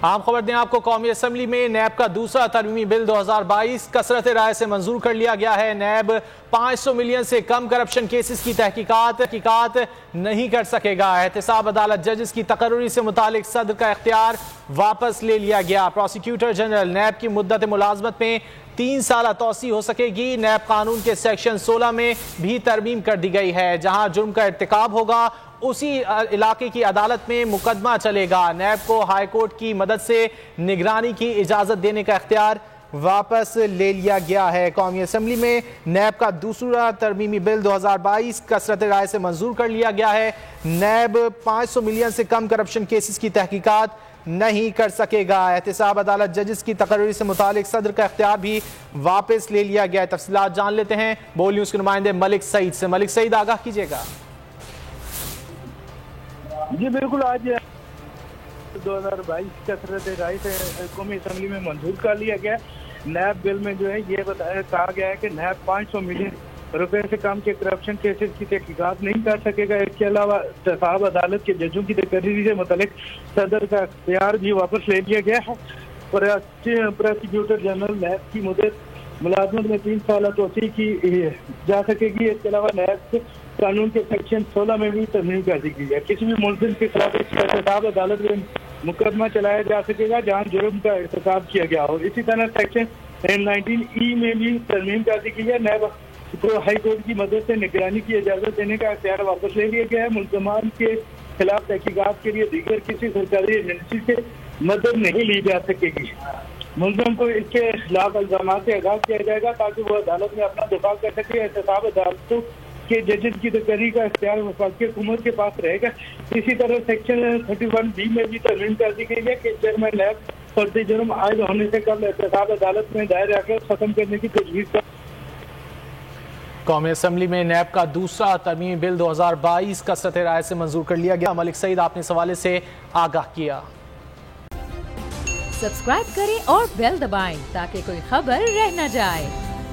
عام خبر دیں آپ کو، قومی اسمبلی میں نیب کا دوسرا ترمیمی بل 2022 کثرت رائے سے منظور کر لیا گیا ہے۔ نیب 500 ملین سے کم کرپشن کیسز کی تحقیقات نہیں کر سکے گا۔ احتساب عدالت ججز کی تقرری سے متعلق صدر کا اختیار واپس لے لیا گیا۔ پروسیکیوٹر جنرل نیب کی مدت ملازمت میں 3 سالہ توسیع ہو سکے گی۔ نیب قانون کے سیکشن 16 میں بھی ترمیم کر دی گئی ہے، جہاں جرم کا ارتکاب ہوگا اسی علاقے کی عدالت میں مقدمہ چلے گا۔ نیب کو ہائی کورٹ کی مدد سے نگرانی کی اجازت دینے کا اختیار واپس لے لیا گیا ہے۔ قومی اسمبلی میں نیب کا دوسرا ترمیمی بل 2022 کثرت رائے سے منظور کر لیا گیا ہے۔ نیب 500 ملین سے کم کرپشن کیسز کی تحقیقات نہیں کر سکے گا۔ احتساب عدالت ججز کی تقرری سے متعلق صدر کا اختیار بھی واپس لے لیا گیا ہے۔ تفصیلات جان لیتے ہیں بول نیوز کے نمائندے ملک سعید سے۔ ملک سعید، آگاہ کیجیے گا۔ جی بالکل، آج 2022 کثرت رائے سے قومی اسمبلی میں منظور کر لیا گیا۔ نیب بل میں جو ہے یہ کہا گیا ہے کہ نیب 500 ملین روپے سے کم کے کرپشن کیسز کی تحقیقات نہیں کر سکے گا۔ اس کے علاوہ احتساب عدالت کے ججوں کی تقرری سے متعلق صدر کا اختیار بھی واپس لے لیا گیا ہے۔ پروسیکیوٹر جنرل نیب کی مدت ملازمت میں 3 سالہ توسیع کی جا سکے گی۔ اس کے علاوہ نیب قانون کے سیکشن 16 میں بھی ترمیم کر دی گئی ہے۔ کسی بھی ملزم کے خلاف احتساب عدالت میں مقدمہ چلایا جا سکے گا جہاں جرم کا ارتکاب کیا گیا ہو۔ اسی طرح سیکشن 19E میں بھی ترمیم کر دی گئی ہے۔ نیب کو ہائی کورٹ کی مدد سے نگرانی کی اجازت دینے کا اختیار واپس لے لیا گیا ہے۔ ملزمان کے خلاف تحقیقات کے لیے دیگر کسی سرکاری ایجنسی سے مدد نہیں لی جا سکے گی۔ ملزم کو اس کے خلاف الزامات سے آگاہ کیا جائے گا تاکہ وہ عدالت میں اپنا دفاع کر سکے۔ احتساب عدالتوں کے ججز کی تقرری کا اختیار وفاقی حکومت کے پاس رہے گا۔ اسی طرح سیکشن 31B میں بھی ترمیم کر دی گئی ہے کہ چیئرمین نیب فرد جرم عائد ہونے سے قبل احتساب عدالت میں دائر عقیدت ختم کرنے کی تجویز کا۔ قومی اسمبلی میں نیب کا دوسرا ترمیمی بل 2022 کثرت رائے سے منظور کر لیا گیا۔ ملک سعید، آپ نے اس حوالے سے آگاہ کیا۔ سبسکرائب کریں اور بیل دبائیں تاکہ کوئی خبر رہ نہ جائے۔